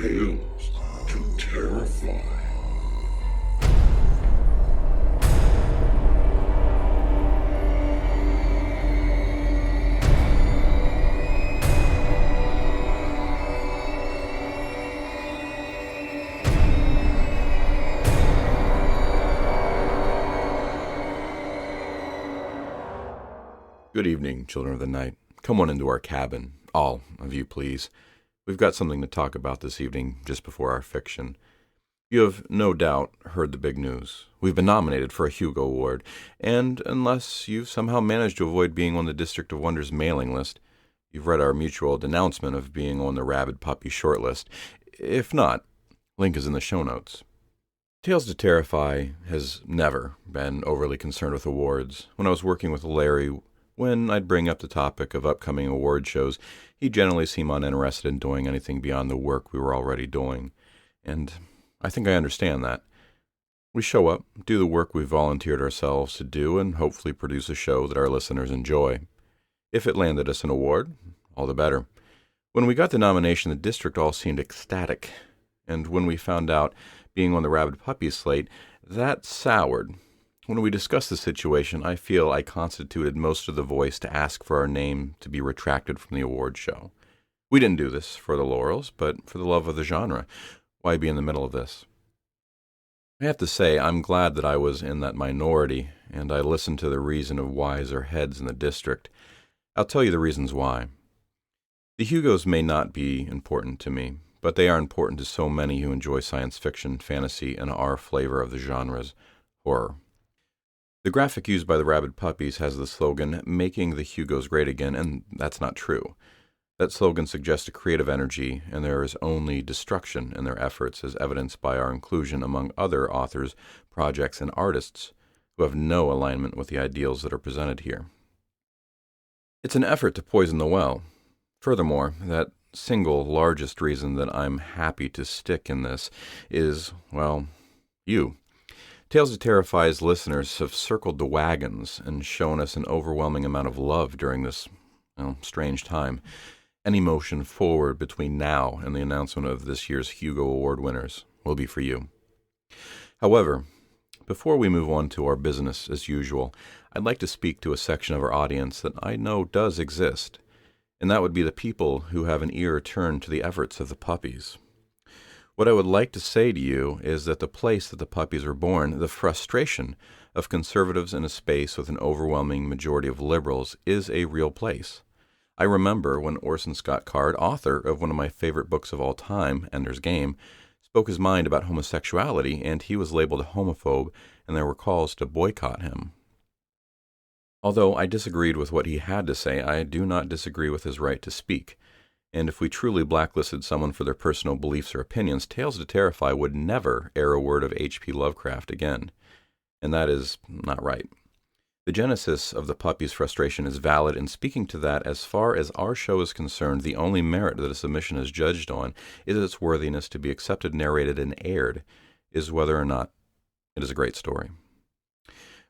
Tales to Terrify. Good evening, children of the night. Come on into our cabin, all of you, please. We've got something to talk about this evening, just before our fiction. You have no doubt heard the big news. We've been nominated for a Hugo Award, and unless you've somehow managed to avoid being on the District of Wonders mailing list, you've read our mutual denouncement of being on the Rabid Puppy shortlist. If not, link is in the show notes. Tales to Terrify has never been overly concerned with awards. When I was working with Larry, when I'd bring up the topic of upcoming award shows, he generally seemed uninterested in doing anything beyond the work we were already doing. And I think I understand that. We show up, do the work we've volunteered ourselves to do, and hopefully produce a show that our listeners enjoy. If it landed us an award, all the better. When we got the nomination, the district all seemed ecstatic. And when we found out being on the Rabid Puppy slate, that soured. When we discussed the situation, I feel I constituted most of the voice to ask for our name to be retracted from the award show. We didn't do this for the laurels, but for the love of the genre. Why be in the middle of this? I have to say, I'm glad that I was in that minority, and I listened to the reason of wiser heads in the district. I'll tell you the reasons why. The Hugos may not be important to me, but they are important to so many who enjoy science fiction, fantasy, and our flavor of the genre's horror. The graphic used by the Rabid Puppies has the slogan, "Making the Hugos Great Again," and that's not true. That slogan suggests a creative energy, and there is only destruction in their efforts, as evidenced by our inclusion among other authors, projects, and artists who have no alignment with the ideals that are presented here. It's an effort to poison the well. Furthermore, that single largest reason that I'm happy to stick in this is, well, you. Tales to Terrify's listeners have circled the wagons and shown us an overwhelming amount of love during this, strange time. Any motion forward between now and the announcement of this year's Hugo Award winners will be for you. However, before we move on to our business as usual, I'd like to speak to a section of our audience that I know does exist, and that would be the people who have an ear turned to the efforts of the puppies. What I would like to say to you is that the place that the puppies were born, the frustration of conservatives in a space with an overwhelming majority of liberals, is a real place. I remember when Orson Scott Card, author of one of my favorite books of all time, Ender's Game, spoke his mind about homosexuality, and he was labeled a homophobe, and there were calls to boycott him. Although I disagreed with what he had to say, I do not disagree with his right to speak. And if we truly blacklisted someone for their personal beliefs or opinions, Tales to Terrify would never air a word of H.P. Lovecraft again. And that is not right. The genesis of the puppy's frustration is valid, and speaking to that, as far as our show is concerned, the only merit that a submission is judged on is its worthiness to be accepted, narrated, and aired, is whether or not it is a great story.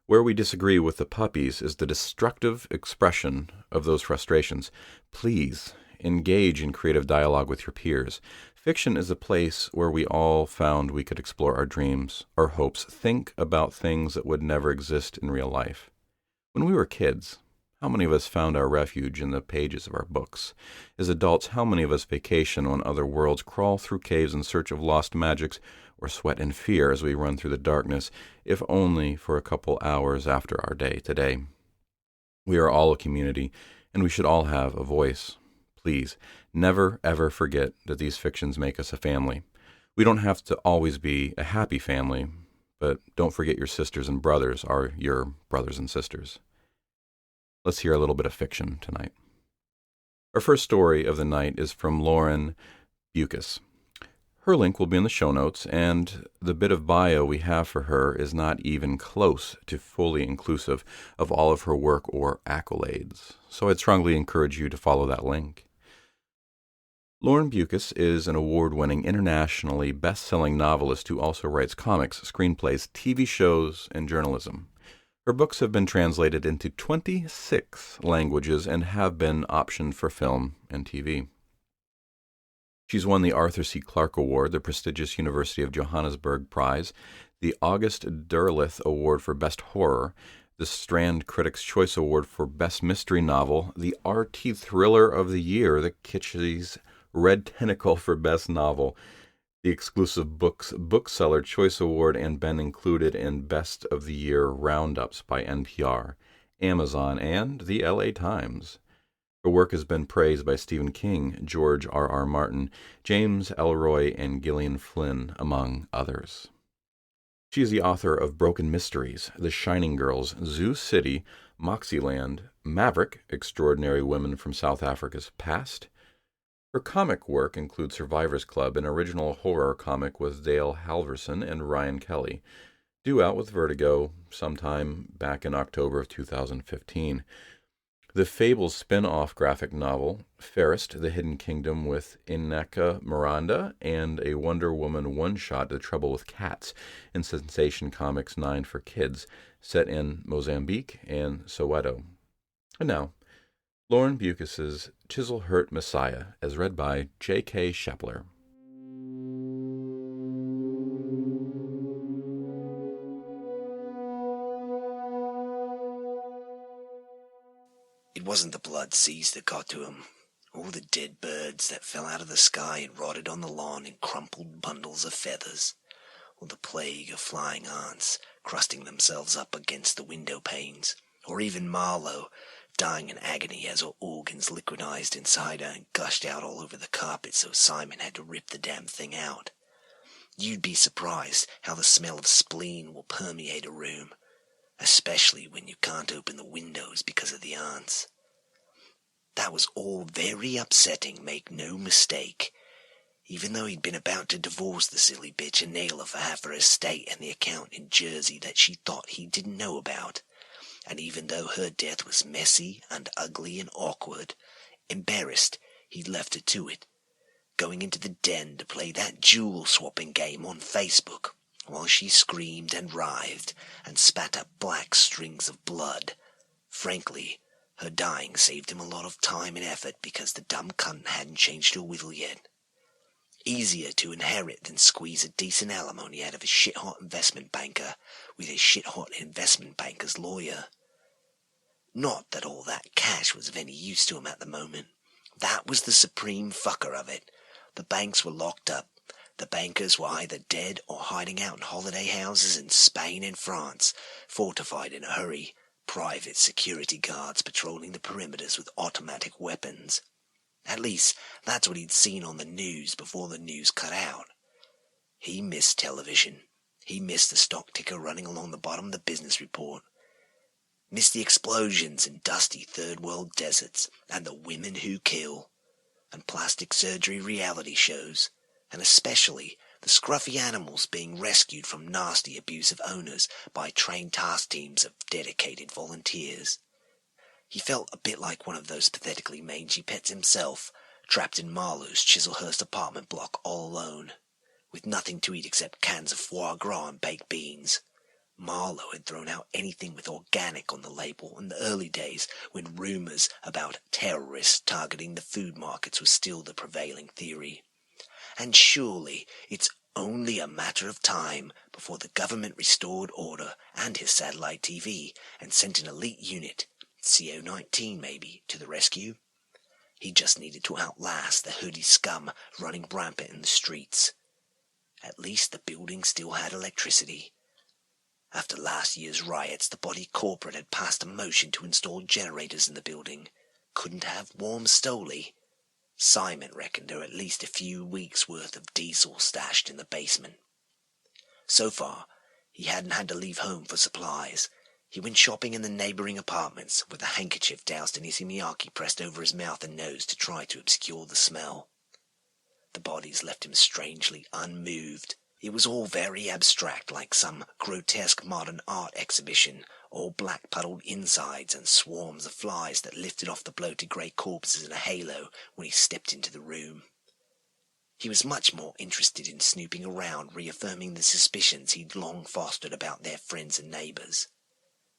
Where we disagree with the puppies is the destructive expression of those frustrations. Please engage in creative dialogue with your peers. Fiction is a place where we all found we could explore our dreams, our hopes, think about things that would never exist in real life. When we were kids, how many of us found our refuge in the pages of our books? As adults, how many of us vacation on other worlds, crawl through caves in search of lost magics, or sweat in fear as we run through the darkness, if only for a couple hours after our day today? We are all a community, and we should all have a voice. Please, never ever forget that these fictions make us a family. We don't have to always be a happy family, but don't forget your sisters and brothers are your brothers and sisters. Let's hear a little bit of fiction tonight. Our first story of the night is from Lauren Beukes. Her link will be in the show notes, and the bit of bio we have for her is not even close to fully inclusive of all of her work or accolades, so I'd strongly encourage you to follow that link. Lauren Beukes is an award-winning, internationally best-selling novelist who also writes comics, screenplays, TV shows, and journalism. Her books have been translated into 26 languages and have been optioned for film and TV. She's won the Arthur C. Clarke Award, the prestigious University of Johannesburg Prize, the August Derleth Award for Best Horror, the Strand Critics' Choice Award for Best Mystery Novel, the RT Thriller of the Year, the Kitschy's Red Tentacle for Best Novel, the exclusive Books Bookseller Choice Award, and been included in Best of the Year roundups by NPR, Amazon, and the LA Times. Her work has been praised by Stephen King, George R.R. Martin, James Ellroy, and Gillian Flynn, among others. She is the author of Broken Mysteries, The Shining Girls, Zoo City, Moxieland, Maverick, Extraordinary Women from South Africa's Past. Her comic work includes Survivors Club, an original horror comic with Dale Halverson and Ryan Kelly, due out with Vertigo sometime back in October of 2015. The Fables spin-off graphic novel, Fairest, The Hidden Kingdom with Ineka Miranda, and a Wonder Woman one-shot, The Trouble with Cats, in Sensation Comics 9 for Kids, set in Mozambique and Soweto. And now, Lauren Beukes' Chiselhurt Messiah, as read by J.K. Shepler. It wasn't the blood seas that got to him, or the dead birds that fell out of the sky and rotted on the lawn in crumpled bundles of feathers, or the plague of flying ants crusting themselves up against the window panes, or even Marlowe dying in agony as her organs liquidized inside her and gushed out all over the carpet so Simon had to rip the damn thing out. You'd be surprised how the smell of spleen will permeate a room, especially when you can't open the windows because of the ants. That was all very upsetting, make no mistake. Even though he'd been about to divorce the silly bitch and nail her for half her estate and the account in Jersey that she thought he didn't know about, and even though her death was messy and ugly and awkward, embarrassed, he'd left her to it, going into the den to play that jewel-swapping game on Facebook, while she screamed and writhed and spat up black strings of blood. Frankly, her dying saved him a lot of time and effort because the dumb cunt hadn't changed her will yet. Easier to inherit than squeeze a decent alimony out of a shit-hot investment banker with a shit-hot investment banker's lawyer. Not that all that cash was of any use to him at the moment. That was the supreme fucker of it. The banks were locked up. The bankers were either dead or hiding out in holiday houses in Spain and France, fortified in a hurry, private security guards patrolling the perimeters with automatic weapons. At least, that's what he'd seen on the news before the news cut out. He missed television. He missed the stock ticker running along the bottom of the business report. Missed the explosions in dusty third-world deserts, and the women who kill, and plastic surgery reality shows, and especially the scruffy animals being rescued from nasty abusive owners by trained task teams of dedicated volunteers. He felt a bit like one of those pathetically mangy pets himself, trapped in Marlowe's Chiselhurst apartment block all alone, with nothing to eat except cans of foie gras and baked beans. Marlowe had thrown out anything with organic on the label in the early days when rumors about terrorists targeting the food markets was still the prevailing theory. And surely it's only a matter of time before the government restored order and his satellite TV and sent an elite unit, CO-19 maybe, to the rescue. He just needed to outlast the hoodie scum running rampant in the streets. At least the building still had electricity. After last year's riots, the body corporate had passed a motion to install generators in the building. Couldn't have warm Stoli. Simon reckoned there were at least a few weeks' worth of diesel stashed in the basement. So far, he hadn't had to leave home for supplies. He went shopping in the neighbouring apartments, with a handkerchief doused in issey-miyake pressed over his mouth and nose to try to obscure the smell. The bodies left him strangely unmoved. It was all very abstract, like some grotesque modern art exhibition, all black-puddled insides and swarms of flies that lifted off the bloated grey corpses in a halo when he stepped into the room. He was much more interested in snooping around, reaffirming the suspicions he'd long fostered about their friends and neighbours.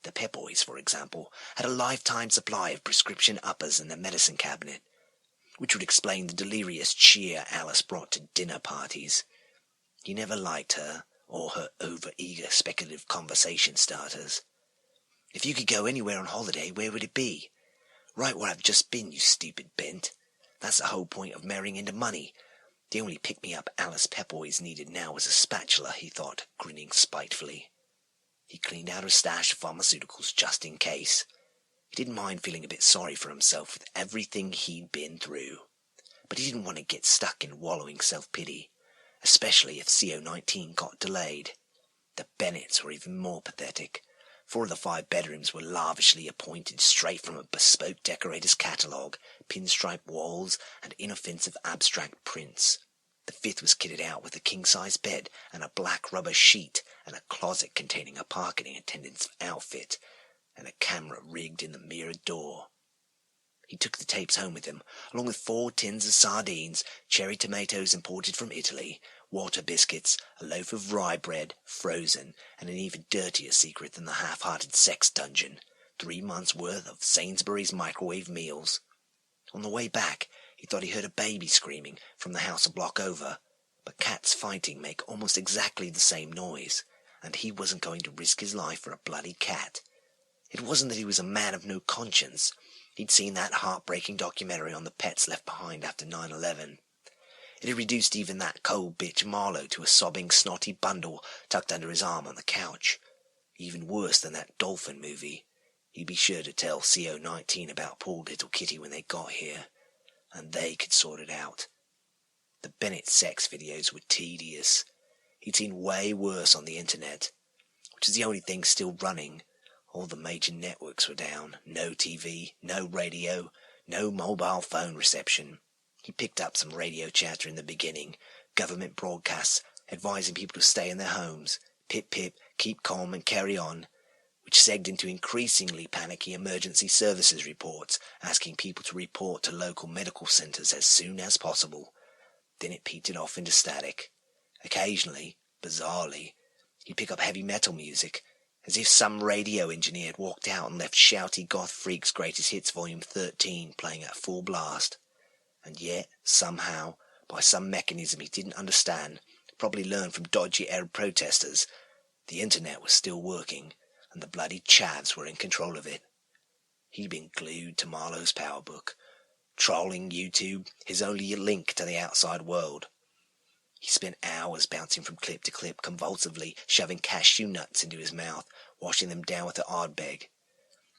The Pep Boys, for example, had a lifetime supply of prescription uppers in their medicine cabinet. which would explain the delirious cheer Alice brought to dinner parties. He never liked her, or her over-eager speculative conversation starters. "If you could go anywhere on holiday, where would it be?" "Right where I've just been, you stupid bent. That's the whole point of marrying into money. The only pick-me-up Alice Pepboys needed now was a spatula," he thought, grinning spitefully. He cleaned out a stash of pharmaceuticals just in case. He didn't mind feeling a bit sorry for himself with everything he'd been through. But he didn't want to get stuck in wallowing self-pity, especially if CO-19 got delayed. The Bennets were even more pathetic. 4 of the 5 bedrooms were lavishly appointed straight from a bespoke decorator's catalogue, pinstripe walls, and inoffensive abstract prints. The 5th was kitted out with a king-size bed and a black rubber sheet and a closet containing a parking attendant's outfit and a camera rigged in the mirrored door. He took the tapes home with him, along with 4 tins of sardines, cherry tomatoes imported from Italy, water biscuits, a loaf of rye bread, frozen, and an even dirtier secret than the half-hearted sex dungeon, 3 months' worth of Sainsbury's microwave meals. On the way back, he thought he heard a baby screaming from the house a block over, but cats fighting make almost exactly the same noise, and he wasn't going to risk his life for a bloody cat. It wasn't that he was a man of no conscience. He'd seen that heartbreaking documentary on the pets left behind after 9/11. It had reduced even that cold bitch Marlowe to a sobbing, snotty bundle tucked under his arm on the couch. Even worse than that dolphin movie. He'd be sure to tell CO-19 about poor little Kitty when they got here, and they could sort it out. The Bennett sex videos were tedious. He'd seen way worse on the internet, which is the only thing still running. All the major networks were down. No TV, no radio, no mobile phone reception. He picked up some radio chatter in the beginning, government broadcasts advising people to stay in their homes, pip pip, keep calm and carry on, which segged into increasingly panicky emergency services reports asking people to report to local medical centres as soon as possible. Then it petered off into static. Occasionally, bizarrely, he'd pick up heavy metal music, as if some radio engineer had walked out and left shouty goth freaks Greatest Hits Volume 13 playing at full blast. And yet, somehow, by some mechanism he didn't understand, probably learned from dodgy Arab protesters, the internet was still working, and the bloody chavs were in control of it. He'd been glued to Marlowe's PowerBook, trolling YouTube, his only link to the outside world. He spent hours bouncing from clip to clip, convulsively shoving cashew nuts into his mouth, washing them down with the Ardbeg.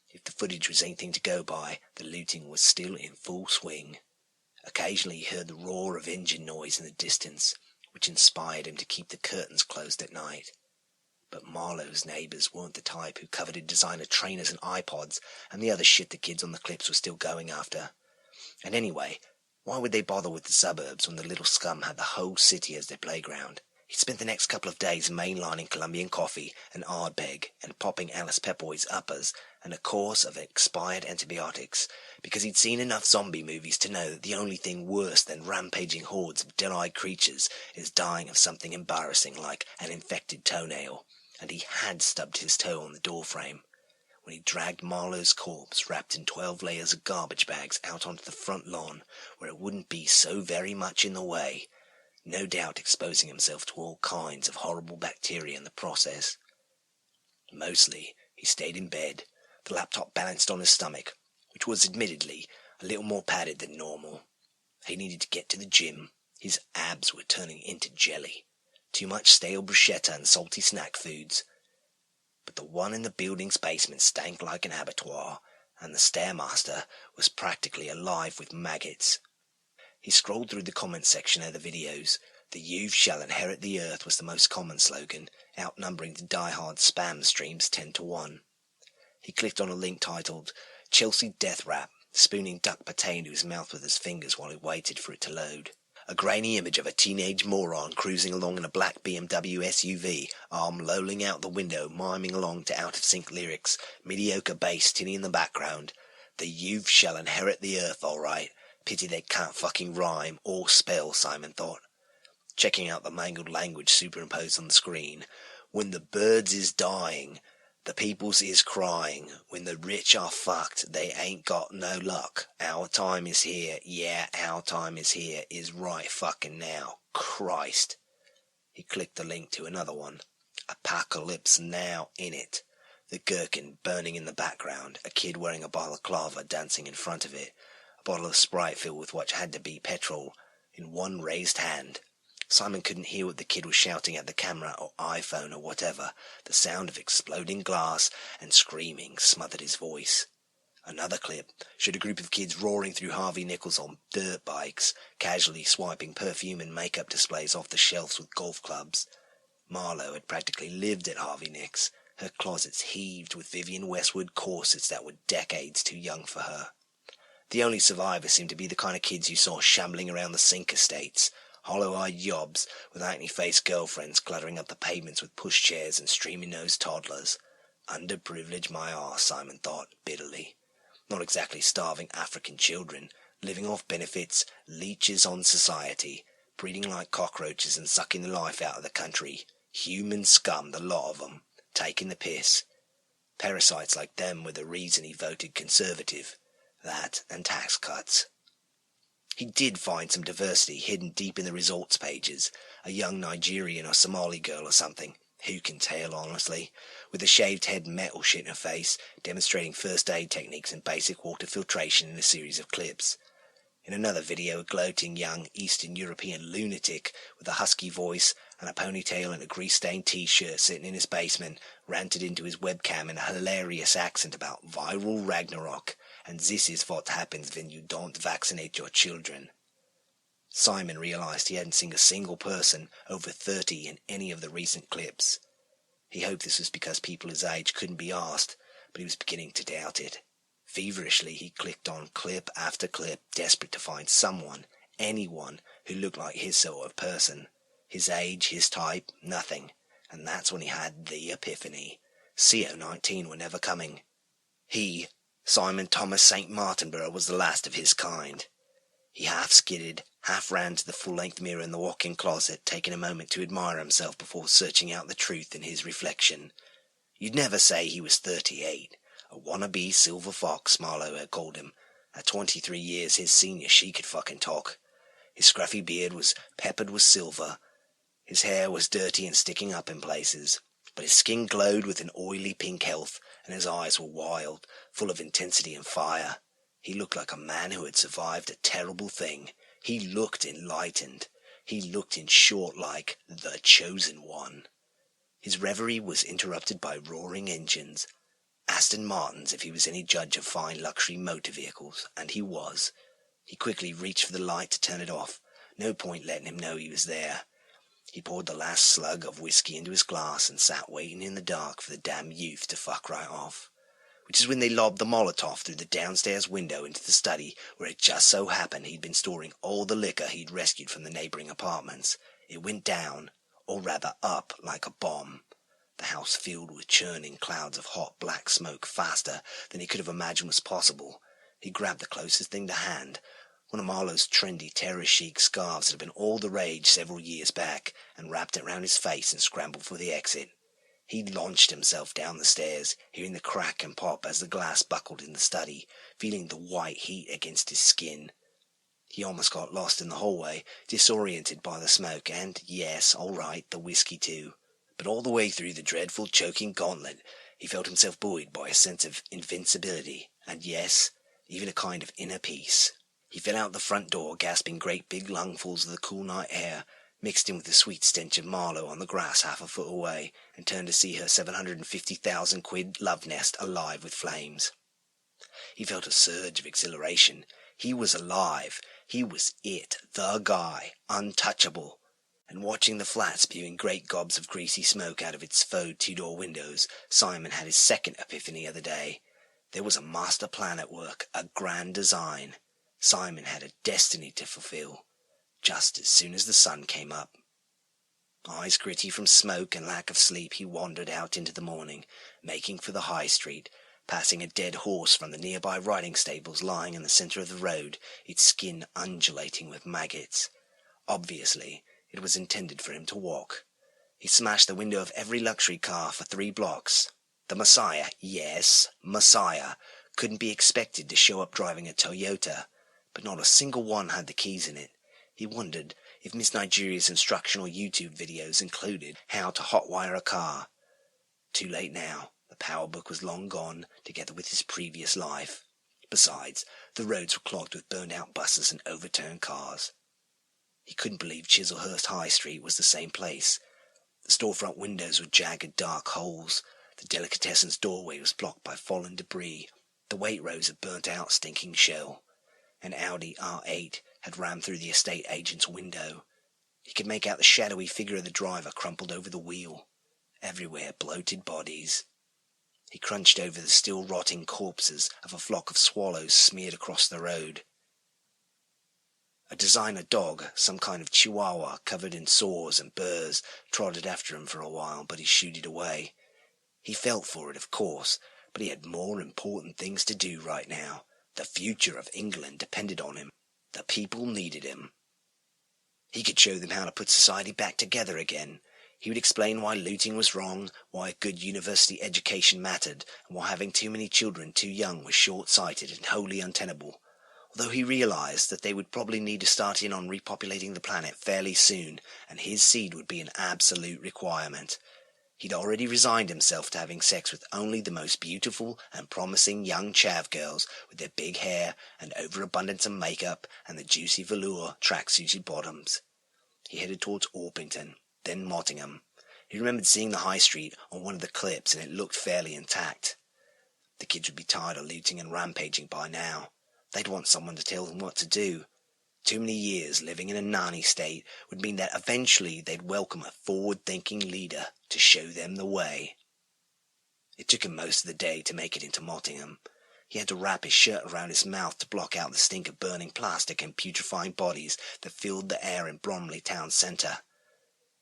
If the footage was anything to go by, the looting was still in full swing. Occasionally he heard the roar of engine noise in the distance, which inspired him to keep the curtains closed at night. But Marlowe's neighbours weren't the type who coveted designer trainers and iPods and the other shit the kids on the clips were still going after. And anyway, why would they bother with the suburbs when the little scum had the whole city as their playground? He spent the next couple of days mainlining Colombian coffee and Ardbeg and popping Alice Pepboy's uppers and a course of expired antibiotics, because he'd seen enough zombie movies to know that the only thing worse than rampaging hordes of dead-eyed creatures is dying of something embarrassing like an infected toenail, and he had stubbed his toe on the doorframe when he dragged Marlowe's corpse wrapped in 12 layers of garbage bags out onto the front lawn where it wouldn't be so very much in the way, no doubt exposing himself to all kinds of horrible bacteria in the process. Mostly, he stayed in bed, the laptop balanced on his stomach, which was admittedly a little more padded than normal. He needed to get to the gym. His abs were turning into jelly. Too much stale bruschetta and salty snack foods. But the one in the building's basement stank like an abattoir, and the Stairmaster was practically alive with maggots. He scrolled through the comment section of the videos. The "Youth shall inherit the earth" was the most common slogan, outnumbering the die-hard spam streams 10-1. He clicked on a link titled "Chelsea Death Rap," spooning duck pate into his mouth with his fingers while he waited for it to load. A grainy image of a teenage moron cruising along in a black BMW SUV, arm lolling out the window, miming along to out-of-sync lyrics, mediocre bass tinny in the background. The youth shall inherit the earth, all right. Pity they can't fucking rhyme or spell, Simon thought, checking out the mangled language superimposed on the screen. When the birds is dying, The peoples is crying. When the rich are fucked, they ain't got no luck. Our time is here. Yeah, our time is here. Is right fucking now. Christ. He clicked the link to another one. Apocalypse Now in it. The gherkin burning in the background, a kid wearing a balaclava dancing in front of it, a bottle of Sprite filled with what had to be petrol in one raised hand. Simon couldn't hear what the kid was shouting at the camera or iPhone or whatever. The sound of exploding glass and screaming smothered his voice. Another clip showed a group of kids roaring through Harvey Nichols on dirt bikes, casually swiping perfume and makeup displays off the shelves with golf clubs. Marlowe had practically lived at Harvey Nick's. Her closets heaved with Vivienne Westwood corsets that were decades too young for her. The only survivors seemed to be the kind of kids you saw shambling around the Sink estates, hollow-eyed yobs with acne-faced girlfriends cluttering up the pavements with pushchairs and streamy-nosed toddlers. Underprivileged my arse, Simon thought bitterly. Not exactly starving African children, living off benefits, leeches on society, breeding like cockroaches and sucking the life out of the country. Human scum, the lot of them, taking the piss. Parasites like them were the reason he voted Conservative. That and tax cuts. He did find some diversity hidden deep in the results pages. A young Nigerian or Somali girl or something. Who can tell, honestly? With a shaved head and metal shit in her face, demonstrating first aid techniques and basic water filtration in a series of clips. In another video, a gloating young Eastern European lunatic with a husky voice and a ponytail and a grease-stained t-shirt sitting in his basement ranted into his webcam in a hilarious accent about viral Ragnarok, and this is what happens when you don't vaccinate your children. Simon realized he hadn't seen a single person over 30 in any of the recent clips. He hoped this was because people his age couldn't be asked, but he was beginning to doubt it. Feverishly, he clicked on clip after clip, desperate to find someone, anyone, who looked like his sort of person. His age, his type, nothing. And that's when he had the epiphany. CO-19 were never coming. He, Simon Thomas St. Martinborough, was the last of his kind. He half skidded, half ran to the full-length mirror in the walk-in closet, taking a moment to admire himself before searching out the truth in his reflection. You'd never say he was 38. A wannabe silver fox, Marlowe had called him. At 23 years his senior, she could fucking talk. His scruffy beard was peppered with silver. His hair was dirty and sticking up in places, but his skin glowed with an oily pink health, and his eyes were wild, full of intensity and fire. He looked like a man who had survived a terrible thing. He looked enlightened. He looked, in short, like the chosen one. His reverie was interrupted by roaring engines. Aston Martins, if he was any judge of fine luxury motor vehicles, and he was. He quickly reached for the light to turn it off. No point letting him know he was there. He poured the last slug of whiskey into his glass and sat waiting in the dark for the damn youth to fuck right off. Which is when they lobbed the Molotov through the downstairs window into the study, where it just so happened he'd been storing all the liquor he'd rescued from the neighbouring apartments. It went down, or rather up, like a bomb. The house filled with churning clouds of hot black smoke faster than he could have imagined was possible. He grabbed the closest thing to hand, one of Marlowe's trendy terror-chic scarves that had been all the rage several years back, and wrapped it round his face and scrambled for the exit. He launched himself down the stairs, hearing the crack and pop as the glass buckled in the study, feeling the white heat against his skin. He almost got lost in the hallway, disoriented by the smoke and, yes, all right, the whiskey too. But all the way through the dreadful choking gauntlet, he felt himself buoyed by a sense of invincibility, and yes, even a kind of inner peace. He fell out the front door, gasping great big lungfuls of the cool night air, mixed in with the sweet stench of Marlowe on the grass half a foot away, and turned to see her 750,000 quid love nest alive with flames. He felt a surge of exhilaration. He was alive. He was it, the guy, untouchable. And watching the flat spewing great gobs of greasy smoke out of its faux two-door windows, Simon had his second epiphany of the day. There was a master plan at work, a grand design. Simon had a destiny to fulfill. Just as soon as the sun came up. Eyes gritty from smoke and lack of sleep, he wandered out into the morning, making for the high street, passing a dead horse from the nearby riding stables lying in the centre of the road, its skin undulating with maggots. Obviously, it was intended for him to walk. He smashed the window of every luxury car for 3 blocks. The Messiah, yes, Messiah, couldn't be expected to show up driving a Toyota, but not a single one had the keys in it. He wondered if Miss Nigeria's instructional YouTube videos included how to hotwire a car. Too late now. The power book was long gone, together with his previous life. Besides, the roads were clogged with burned-out buses and overturned cars. He couldn't believe Chislehurst High Street was the same place. The storefront windows were jagged, dark holes. The delicatessen's doorway was blocked by fallen debris, the Waitrose a burnt-out, stinking shell. An Audi R8 had rammed through the estate agent's window. He could make out the shadowy figure of the driver crumpled over the wheel. Everywhere, bloated bodies. He crunched over the still rotting corpses of a flock of swallows smeared across the road. A designer dog, some kind of chihuahua covered in sores and burrs, trotted after him for a while, but he shooed it away. He felt for it, of course, but he had more important things to do right now. The future of England depended on him. The people needed him. He could show them how to put society back together again. He would explain why looting was wrong, why a good university education mattered, and why having too many children too young was short-sighted and wholly untenable. Although he realized that they would probably need to start in on repopulating the planet fairly soon, and his seed would be an absolute requirement. He'd already resigned himself to having sex with only the most beautiful and promising young chav girls with their big hair and overabundance of makeup and the juicy velour track-suited bottoms. He headed towards Orpington, then Mottingham. He remembered seeing the high street on one of the clips, and it looked fairly intact. The kids would be tired of looting and rampaging by now. They'd want someone to tell them what to do. Too many years living in a nanny state would mean that eventually they'd welcome a forward-thinking leader to show them the way. It took him most of the day to make it into Mottingham. He had to wrap his shirt around his mouth to block out the stink of burning plastic and putrefying bodies that filled the air in Bromley town centre.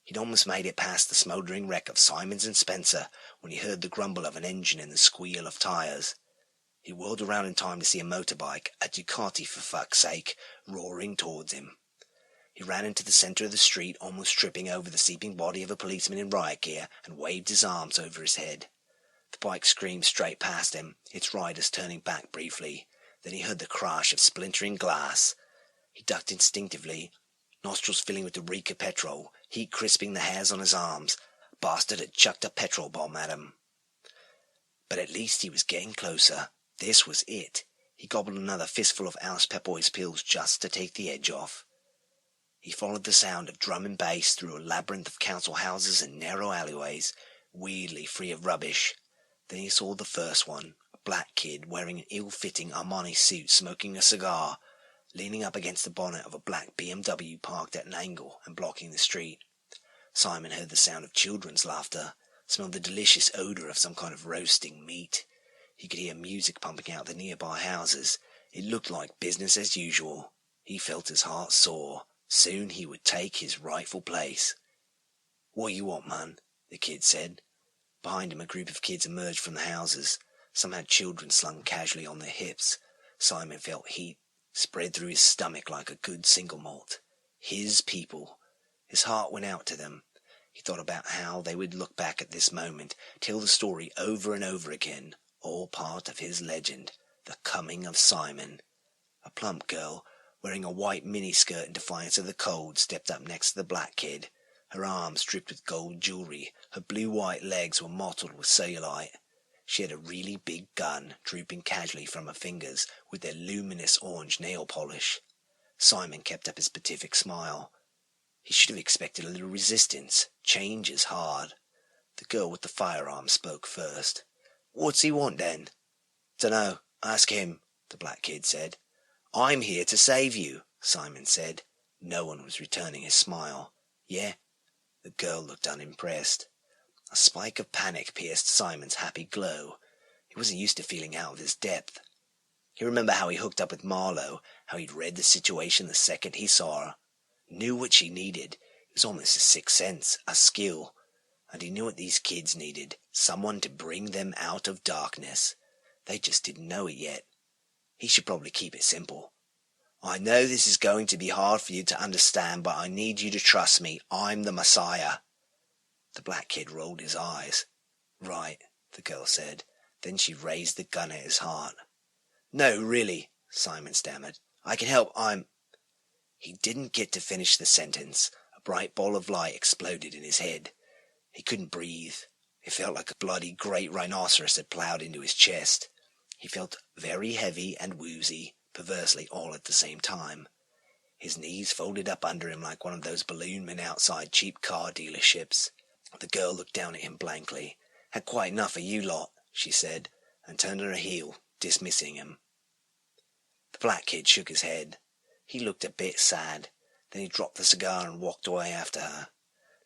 He'd almost made it past the smouldering wreck of Simons and Spencer when he heard the grumble of an engine and the squeal of tyres. He whirled around in time to see a motorbike, a Ducati for fuck's sake, roaring towards him. He ran into the centre of the street, almost tripping over the seeping body of a policeman in riot gear, and waved his arms over his head. The bike screamed straight past him, its riders turning back briefly. Then he heard the crash of splintering glass. He ducked instinctively, nostrils filling with the reek of petrol, heat crisping the hairs on his arms. Bastard had chucked a petrol bomb at him. But at least he was getting closer. This was it. He gobbled another fistful of Alice Pepboy's pills just to take the edge off. He followed the sound of drum and bass through a labyrinth of council houses and narrow alleyways, weirdly free of rubbish. Then he saw the first one, a black kid wearing an ill-fitting Armani suit, smoking a cigar, leaning up against the bonnet of a black BMW parked at an angle and blocking the street. Simon heard the sound of children's laughter, smelled the delicious odour of some kind of roasting meat. He could hear music pumping out the nearby houses. It looked like business as usual. He felt his heart soar. Soon he would take his rightful place. "What you want, man?" the kid said. Behind him a group of kids emerged from the houses. Some had children slung casually on their hips. Simon felt heat spread through his stomach like a good single malt. His people. His heart went out to them. He thought about how they would look back at this moment, tell the story over and over again, all part of his legend, the coming of Simon. A plump girl, wearing a white miniskirt in defiance of the cold, stepped up next to the black kid. Her arms dripped with gold jewellery, her blue-white legs were mottled with cellulite. She had a really big gun drooping casually from her fingers with their luminous orange nail polish. Simon kept up his beatific smile. He should have expected a little resistance. Change is hard. The girl with the firearm spoke first. "What's he want, then?" "Dunno. Ask him," the black kid said. "I'm here to save you," Simon said. No one was returning his smile. "Yeah?" The girl looked unimpressed. A spike of panic pierced Simon's happy glow. He wasn't used to feeling out of his depth. He remembered how he hooked up with Marlowe, how he'd read the situation the second he saw her. Knew what she needed. It was almost a sixth sense, a skill. And he knew what these kids needed, someone to bring them out of darkness. They just didn't know it yet. He should probably keep it simple. "I know this is going to be hard for you to understand, but I need you to trust me. I'm the Messiah." The black kid rolled his eyes. "Right," the girl said. Then she raised the gun at his heart. No, really, Simon stammered. I can help, He didn't get to finish the sentence. A bright ball of light exploded in his head. He couldn't breathe. It felt like a bloody great rhinoceros had ploughed into his chest. He felt very heavy and woozy, perversely all at the same time. His knees folded up under him like one of those balloon men outside cheap car dealerships. The girl looked down at him blankly. Had quite enough of you lot, she said, and turned on her heel, dismissing him. The black kid shook his head. He looked a bit sad. Then he dropped the cigar and walked away after her.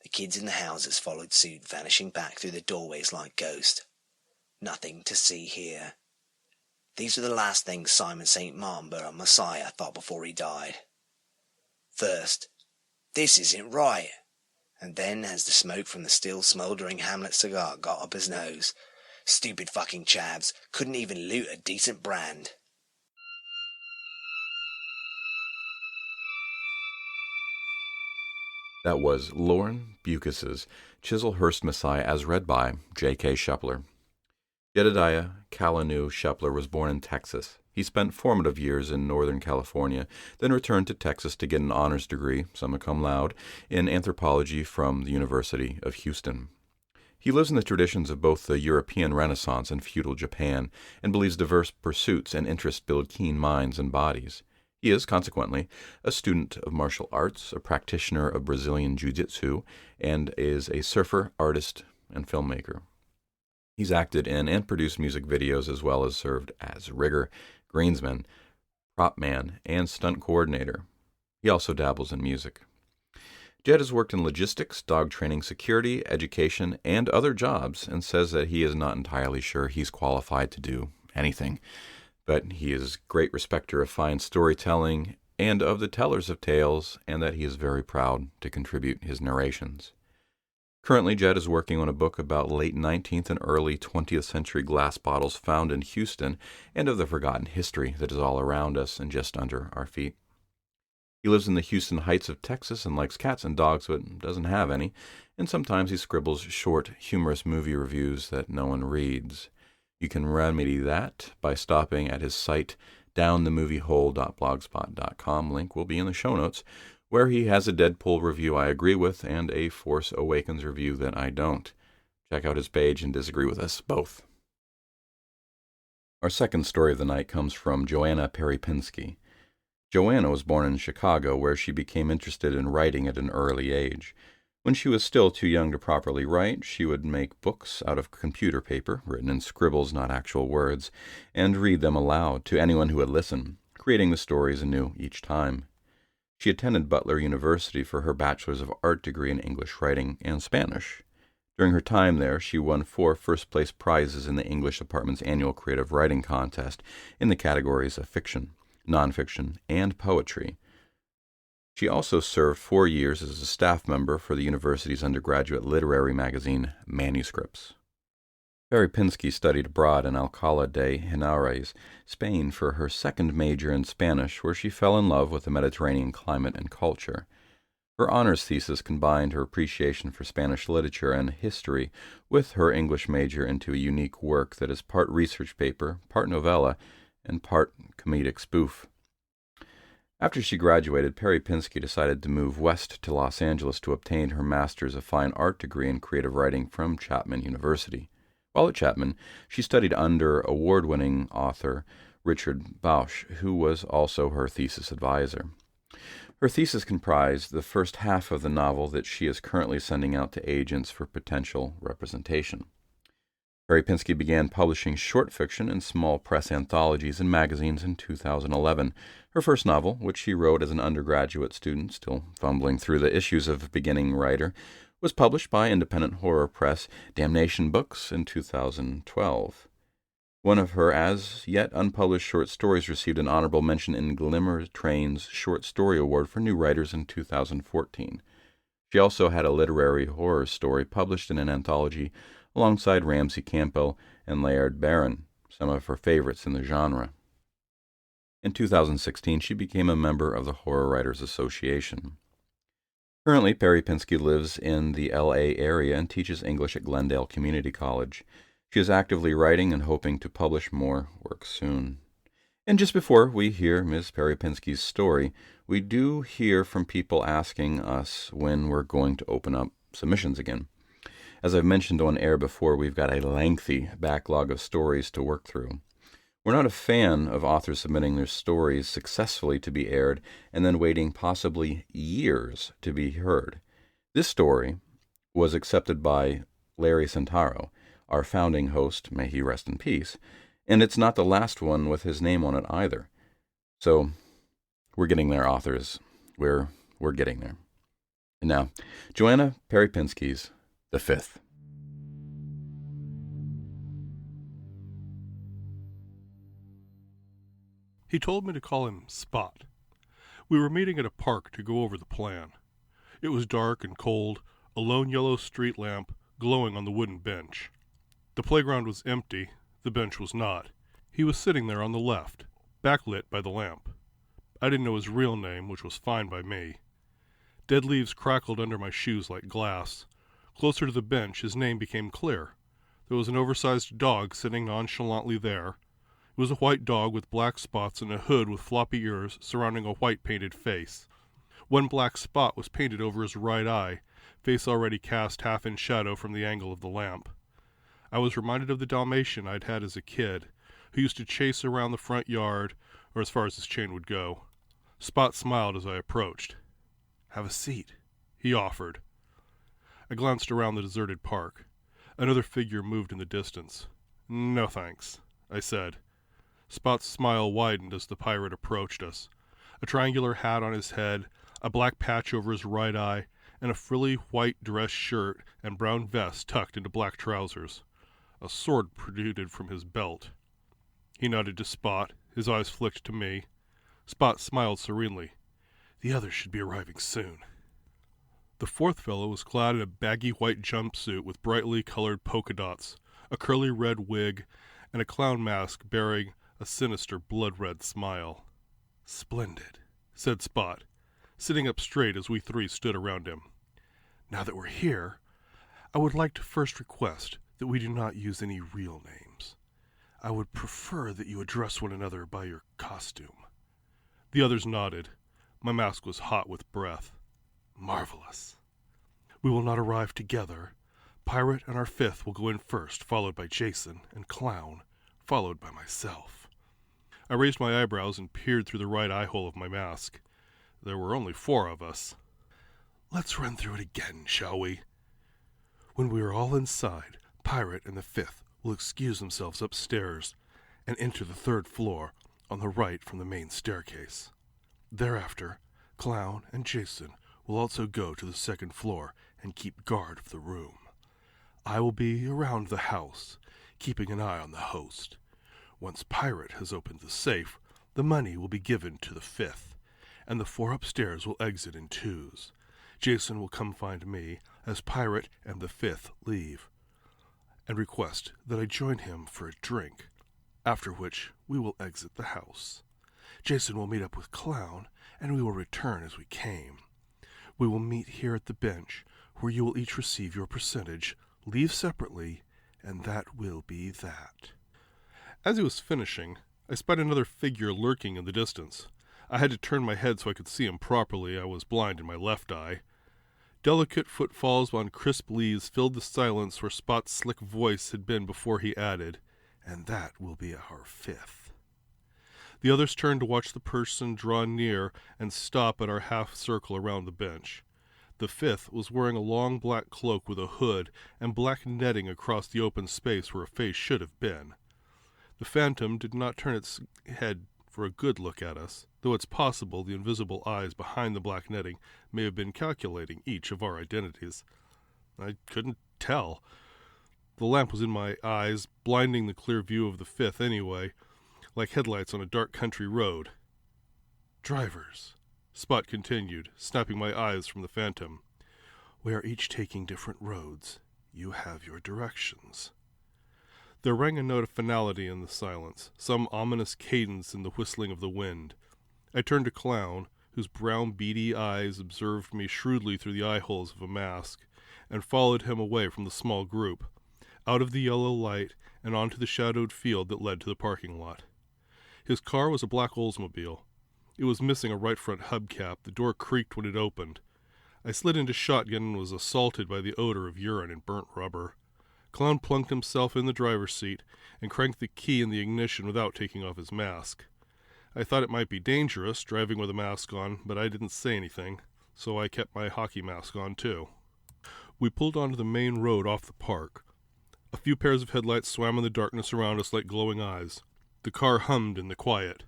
The kids in the houses followed suit, vanishing back through the doorways like ghosts. Nothing to see here. These were the last things Simon St. Martinborough, Messiah, thought before he died. First, this isn't right. And then, as the smoke from the still smouldering Hamlet cigar got up his nose, stupid fucking chavs couldn't even loot a decent brand. That was Lauren Beukes' Chislehurst Messiah, as read by J.K. Shepler. Jedediah Kalanu Shepler was born in Texas. He spent formative years in Northern California, then returned to Texas to get an honors degree, summa cum laude, in anthropology from the University of Houston. He lives in the traditions of both the European Renaissance and feudal Japan, and believes diverse pursuits and interests build keen minds and bodies. He is, consequently, a student of martial arts, a practitioner of Brazilian jiu-jitsu, and is a surfer, artist, and filmmaker. He's acted in and produced music videos, as well as served as rigger, greensman, prop man, and stunt coordinator. He also dabbles in music. Jed has worked in logistics, dog training, security, education, and other jobs, and says that he is not entirely sure he's qualified to do anything. But he is a great respecter of fine storytelling and of the tellers of tales, and that he is very proud to contribute his narrations. Currently, Jed is working on a book about late 19th and early 20th century glass bottles found in Houston, and of the forgotten history that is all around us and just under our feet. He lives in the Houston Heights of Texas and likes cats and dogs, but doesn't have any, and sometimes he scribbles short, humorous movie reviews that no one reads. You can remedy that by stopping at his site, downthemoviehole.blogspot.com. Link will be in the show notes, where he has a Deadpool review I agree with and a Force Awakens review that I don't. Check out his page and disagree with us both. Our second story of the night comes from Joanna Parypinski. Joanna was born in Chicago, where she became interested in writing at an early age. When she was still too young to properly write, she would make books out of computer paper, written in scribbles, not actual words, and read them aloud to anyone who would listen, creating the stories anew each time. She attended Butler University for her Bachelor's of Art degree in English writing and Spanish. During her time there, she won 4 first-place prizes in the English department's annual creative writing contest in the categories of fiction, nonfiction, and poetry. She also served 4 years as a staff member for the university's undergraduate literary magazine, Manuscripts. Parypinski studied abroad in Alcalá de Henares, Spain, for her second major in Spanish, where she fell in love with the Mediterranean climate and culture. Her honors thesis combined her appreciation for Spanish literature and history with her English major into a unique work that is part research paper, part novella, and part comedic spoof. After she graduated, Parypinski decided to move west to Los Angeles to obtain her Master's of Fine Art degree in creative writing from Chapman University. While at Chapman, she studied under award-winning author Richard Bausch, who was also her thesis advisor. Her thesis comprised the first half of the novel that she is currently sending out to agents for potential representation. Parypinski began publishing short fiction in small press anthologies and magazines in 2011. Her first novel, which she wrote as an undergraduate student, still fumbling through the issues of a beginning writer, was published by independent horror press Damnation Books in 2012. One of her as-yet unpublished short stories received an honorable mention in Glimmer Train's Short Story Award for New Writers in 2014. She also had a literary horror story published in an anthology alongside Ramsey Campbell and Laird Barron, some of her favorites in the genre. In 2016, she became a member of the Horror Writers Association. Currently, Parypinski lives in the L.A. area and teaches English at Glendale Community College. She is actively writing and hoping to publish more work soon. And just before we hear Ms. Parypinski's story, we do hear from people asking us when we're going to open up submissions again. As I've mentioned on air before, we've got a lengthy backlog of stories to work through. We're not a fan of authors submitting their stories successfully to be aired and then waiting possibly years to be heard. This story was accepted by Larry Centaro, our founding host, may he rest in peace, and it's not the last one with his name on it either. So, we're getting there, authors. We're getting there. And now, Joanna Parypinski's The Fifth. He told me to call him Spot. We were meeting at a park to go over the plan. It was dark and cold, a lone yellow street lamp glowing on the wooden bench. The playground was empty, the bench was not. He was sitting there on the left, backlit by the lamp. I didn't know his real name, which was fine by me. Dead leaves crackled under my shoes like glass. Closer to the bench, his name became clear. There was an oversized dog sitting nonchalantly there. It was a white dog with black spots and a hood with floppy ears surrounding a white painted face. One black spot was painted over his right eye, face already cast half in shadow from the angle of the lamp. I was reminded of the Dalmatian I'd had as a kid, who used to chase around the front yard, or as far as his chain would go. Spot smiled as I approached. "Have a seat," he offered. I glanced around the deserted park. Another figure moved in the distance. "No thanks," I said. Spot's smile widened as the pirate approached us. A triangular hat on his head, a black patch over his right eye, and a frilly white dress shirt and brown vest tucked into black trousers. A sword protruded from his belt. He nodded to Spot. His eyes flicked to me. Spot smiled serenely. "The others should be arriving soon." The fourth fellow was clad in a baggy white jumpsuit with brightly colored polka dots, a curly red wig, and a clown mask bearing a sinister blood-red smile. "Splendid," said Spot, sitting up straight as we three stood around him. "Now that we're here, I would like to first request that we do not use any real names. I would prefer that you address one another by your costume." The others nodded. My mask was hot with breath. "Marvelous. We will not arrive together. Pirate and our fifth will go in first, followed by Jason and Clown, followed by myself." I raised my eyebrows and peered through the right eye hole of my mask. There were only 4 of us. "Let's run through it again, shall we? When we are all inside, Pirate and the fifth will excuse themselves upstairs and enter the 3rd floor on the right from the main staircase. Thereafter, Clown and Jason will also go to the 2nd floor and keep guard of the room. I will be around the house, keeping an eye on the host. Once Pirate has opened the safe, the money will be given to the 5th, and the 4 upstairs will exit in 2s. Jason will come find me as Pirate and the 5th leave, and request that I join him for a drink, after which we will exit the house. Jason will meet up with Clown, and we will return as we came. We will meet here at the bench, where you will each receive your percentage, leave separately, and that will be that." As he was finishing, I spied another figure lurking in the distance. I had to turn my head so I could see him properly. I was blind in my left eye. Delicate footfalls on crisp leaves filled the silence where Spot's slick voice had been before he added, "And that will be our 5th." The others turned to watch the person draw near and stop at our half-circle around the bench. The 5th was wearing a long black cloak with a hood and black netting across the open space where a face should have been. The phantom did not turn its head for a good look at us, though it's possible the invisible eyes behind the black netting may have been calculating each of our identities. I couldn't tell. The lamp was in my eyes, blinding the clear view of the 5th anyway, like headlights on a dark country road. "Drivers," Spot continued, snapping my eyes from the phantom. "We are each taking different roads. You have your directions." There rang a note of finality in the silence, some ominous cadence in the whistling of the wind. I turned to Clown, whose brown beady eyes observed me shrewdly through the eye-holes of a mask, and followed him away from the small group. out of the yellow light and onto the shadowed field that led to the parking lot. His car was a black Oldsmobile. It was missing a right front hubcap. The door creaked when it opened. I slid into shotgun and was assaulted by the odor of urine and burnt rubber. Clown plunked himself in the driver's seat and cranked the key in the ignition without taking off his mask. I thought it might be dangerous, driving with a mask on, but I didn't say anything, so I kept my hockey mask on, too. We pulled onto the main road off the park. A few pairs of headlights swam in the darkness around us like glowing eyes. The car hummed in the quiet.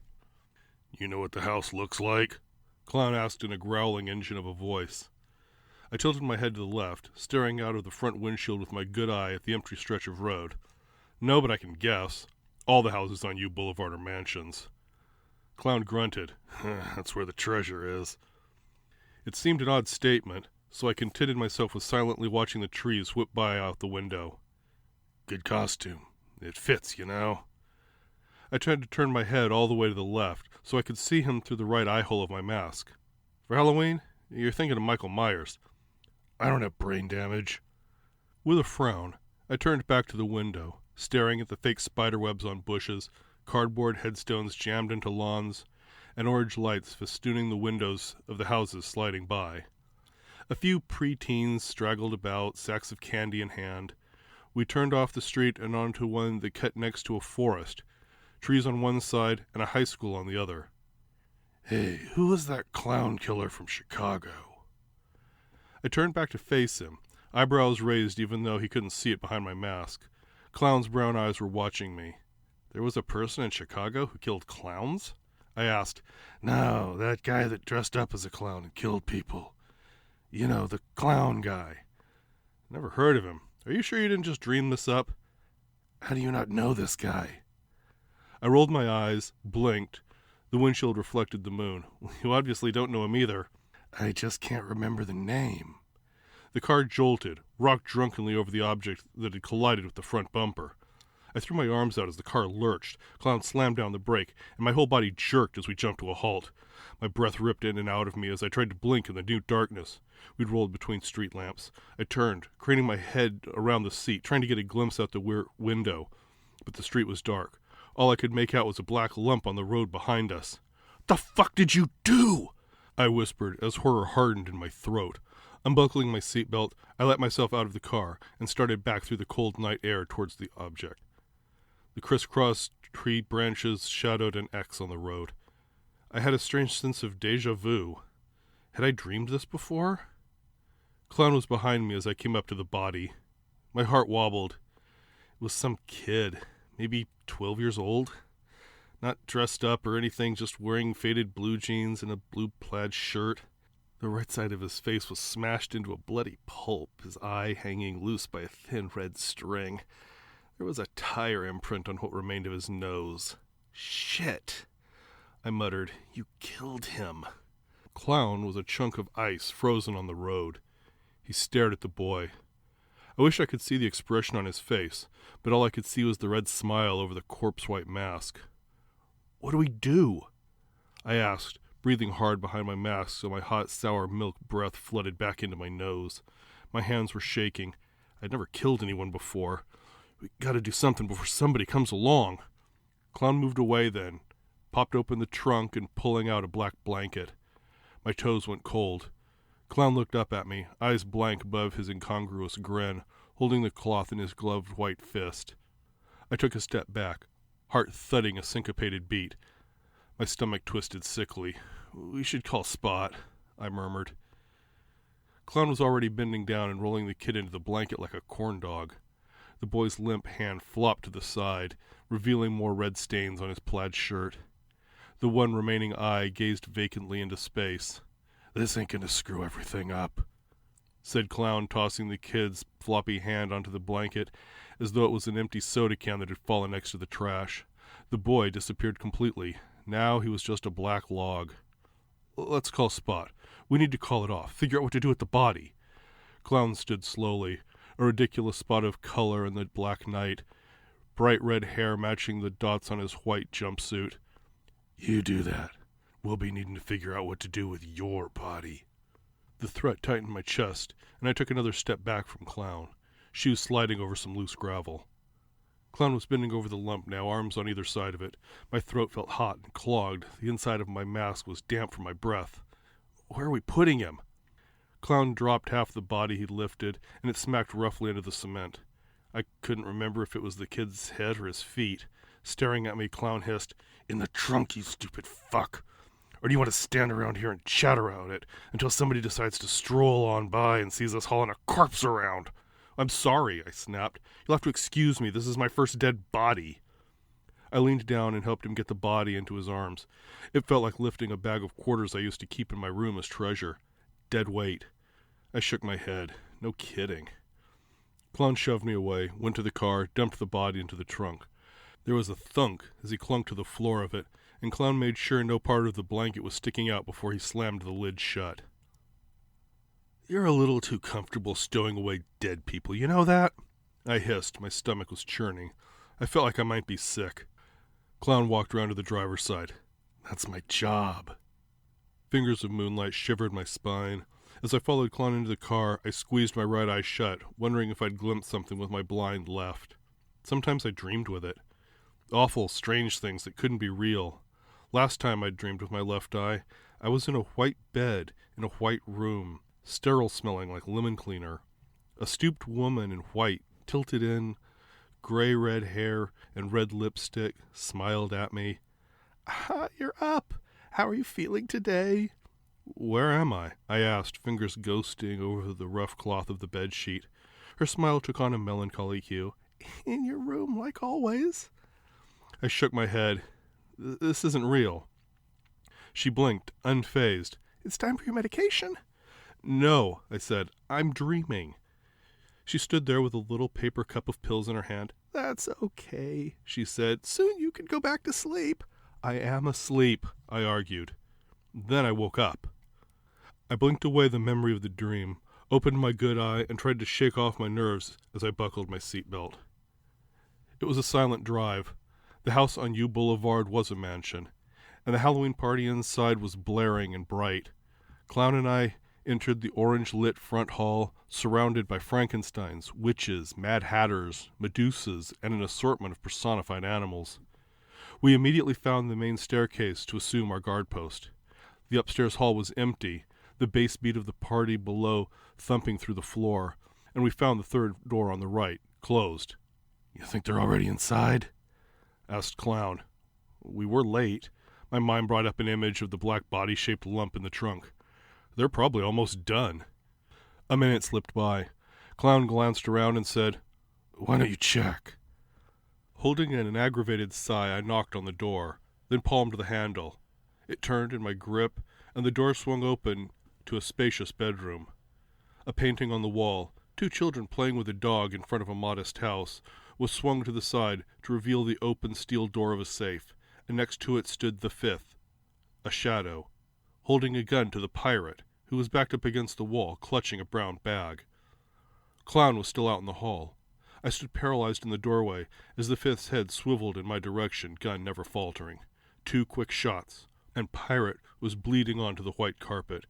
"You know what the house looks like?" Clown asked in a growling engine of a voice. I tilted my head to the left, staring out of the front windshield with my good eye at the empty stretch of road. "No, but I can guess. All the houses on U Boulevard are mansions." Clown grunted. "That's where the treasure is." It seemed an odd statement, so I contented myself with silently watching the trees whip by out the window. "Good costume. It fits, you know." I tried to turn my head all the way to the left, so I could see him through the right eye hole of my mask. "For Halloween? You're thinking of Michael Myers." "I don't have brain damage." With a frown, I turned back to the window, staring at the fake spiderwebs on bushes, cardboard headstones jammed into lawns, and orange lights festooning the windows of the houses sliding by. A few pre-teens straggled about, sacks of candy in hand. We turned off the street and onto one that cut next to a forest, trees on one side and a high school on the other. "Hey, who was that clown killer from Chicago?" I turned back to face him, eyebrows raised even though he couldn't see it behind my mask. Clown's brown eyes were watching me. "There was a person in Chicago who killed clowns?" I asked. "No, that guy that dressed up as a clown and killed people. You know, the clown guy." "Never heard of him. Are you sure you didn't just dream this up?" "How do you not know this guy?" I rolled my eyes, blinked. The windshield reflected the moon. "You obviously don't know him either." "I just can't remember the name." The car jolted, rocked drunkenly over the object that had collided with the front bumper. I threw my arms out as the car lurched. Clown slammed down the brake, and my whole body jerked as we jumped to a halt. My breath ripped in and out of me as I tried to blink in the new darkness. We'd rolled between street lamps. I turned, craning my head around the seat, trying to get a glimpse out the window. But the street was dark. All I could make out was a black lump on the road behind us. "The fuck did you do?" I whispered as horror hardened in my throat. Unbuckling my seatbelt, I let myself out of the car and started back through the cold night air towards the object. The crisscrossed tree branches shadowed an X on the road. I had a strange sense of déjà vu. Had I dreamed this before? Clown was behind me as I came up to the body. My heart wobbled. It was some kid, maybe 12 years old. Not dressed up or anything, just wearing faded blue jeans and a blue plaid shirt. The right side of his face was smashed into a bloody pulp, his eye hanging loose by a thin red string. There was a tire imprint on what remained of his nose. "Shit," I muttered. "You killed him." Clown was a chunk of ice frozen on the road. He stared at the boy. I wish I could see the expression on his face, but all I could see was the red smile over the corpse-white mask. "What do we do?" I asked, breathing hard behind my mask so my hot, sour milk breath flooded back into my nose. My hands were shaking. I'd never killed anyone before. "We gotta do something before somebody comes along." Clown moved away then, popped open the trunk and pulling out a black blanket. My toes went cold. Clown looked up at me, eyes blank above his incongruous grin, holding the cloth in his gloved white fist. I took a step back, heart thudding a syncopated beat. My stomach twisted sickly. "We should call Spot," I murmured. Clown was already bending down and rolling the kid into the blanket like a corn dog. The boy's limp hand flopped to the side, revealing more red stains on his plaid shirt. The one remaining eye gazed vacantly into space. "This ain't gonna screw everything up," said Clown, tossing the kid's floppy hand onto the blanket as though it was an empty soda can that had fallen next to the trash. The boy disappeared completely. Now he was just a black log. "Let's call Spot. We need to call it off, figure out what to do with the body." Clown stood slowly, a ridiculous spot of color in the black night, bright red hair matching the dots on his white jumpsuit. "You do that. We'll be needing to figure out what to do with your body." The threat tightened my chest, and I took another step back from Clown. shoes sliding over some loose gravel. Clown was bending over the lump now, arms on either side of it. My throat felt hot and clogged. The inside of my mask was damp from my breath. Where are we putting him? Clown dropped half the body he'd lifted, and it smacked roughly into the cement. I couldn't remember if it was the kid's head or his feet. Staring at me, Clown hissed, "In the trunk, you stupid fuck! Or do you want to stand around here and chatter about it until somebody decides to stroll on by and sees us hauling a corpse around?" "I'm sorry," I snapped. "You'll have to excuse me. This is my first dead body." I leaned down and helped him get the body into his arms. It felt like lifting a bag of quarters I used to keep in my room as treasure. Dead weight. I shook my head. No kidding. Clown shoved me away, went to the car, dumped the body into the trunk. There was a thunk as he clung to the floor of it, and Clown made sure no part of the blanket was sticking out before he slammed the lid shut. "You're a little too comfortable stowing away dead people, you know that?" I hissed. My stomach was churning. I felt like I might be sick. Clown walked around to the driver's side. "That's my job." Fingers of moonlight shivered my spine. As I followed Clown into the car, I squeezed my right eye shut, wondering if I'd glimpsed something with my blind left. Sometimes I dreamed with it. Awful, strange things that couldn't be real. Last time I'd dreamed with my left eye, I was in a white bed in a white room, sterile smelling like lemon cleaner. A stooped woman in white, tilted in, gray-red hair and red lipstick, smiled at me. "You're up. How are you feeling today?" "Where am I?" I asked, fingers ghosting over the rough cloth of the bedsheet. Her smile took on a melancholy hue. "In your room, like always." I shook my head. "This isn't real." She blinked, unfazed. "It's time for your medication." "No," I said. "I'm dreaming." She stood there with a little paper cup of pills in her hand. "That's okay," she said. "Soon you can go back to sleep." "I am asleep," I argued. Then I woke up. I blinked away the memory of the dream, opened my good eye, and tried to shake off my nerves as I buckled my seatbelt. It was a silent drive. The house on U Boulevard was a mansion, and the Halloween party inside was blaring and bright. Clown and I entered the orange-lit front hall, surrounded by Frankensteins, witches, Mad Hatters, Medusas, and an assortment of personified animals. We immediately found the main staircase to assume our guard post. The upstairs hall was empty, the bass beat of the party below thumping through the floor, and we found the third door on the right, closed. "You think they're already inside?" asked Clown. We were late. My mind brought up an image of the black body-shaped lump in the trunk. "They're probably almost done." A minute slipped by. Clown glanced around and said, "Why don't you check?" Holding in an aggravated sigh, I knocked on the door, then palmed the handle. It turned in my grip, and the door swung open to a spacious bedroom. A painting on the wall, two children playing with a dog in front of a modest house, was swung to the side to reveal the open steel door of a safe, and next to it stood the fifth, a shadow, holding a gun to the pirate, who was backed up against the wall, clutching a brown bag. Clown was still out in the hall. I stood paralyzed in the doorway as the fifth's head swiveled in my direction, gun never faltering. 2 quick shots, and pirate was bleeding onto the white carpet,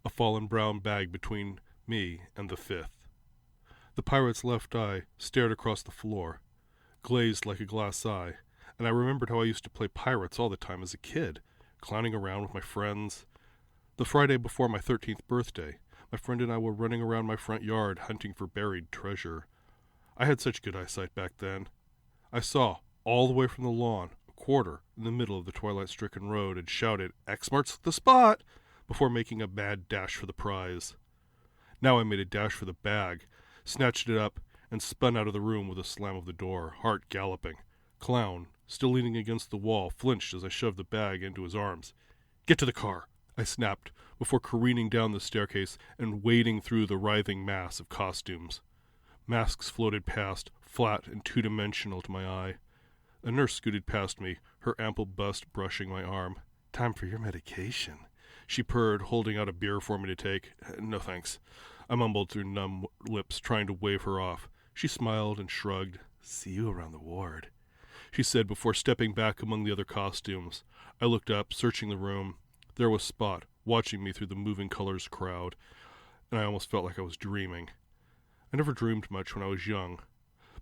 a fallen brown bag between me and the fifth. The pirate's left eye stared across the floor, glazed like a glass eye, and I remembered how I used to play pirates all the time as a kid, clowning around with my friends. The Friday before my 13th birthday, my friend and I were running around my front yard hunting for buried treasure. I had such good eyesight back then. I saw, all the way from the lawn, a quarter in the middle of the twilight-stricken road, and shouted, "X marks the spot!" before making a mad dash for the prize. Now I made a dash for the bag, snatched it up, and spun out of the room with a slam of the door, heart galloping. Clown, still leaning against the wall, flinched as I shoved the bag into his arms. "Get to the car!" I snapped, before careening down the staircase and wading through the writhing mass of costumes. Masks floated past, flat and two-dimensional to my eye. A nurse scooted past me, her ample bust brushing my arm. "Time for your medication," she purred, holding out a beer for me to take. "No thanks," I mumbled through numb lips, trying to wave her off. She smiled and shrugged. "See you around the ward," she said before stepping back among the other costumes. I looked up, searching the room. There was Spot, watching me through the moving colors crowd, and I almost felt like I was dreaming. I never dreamed much when I was young,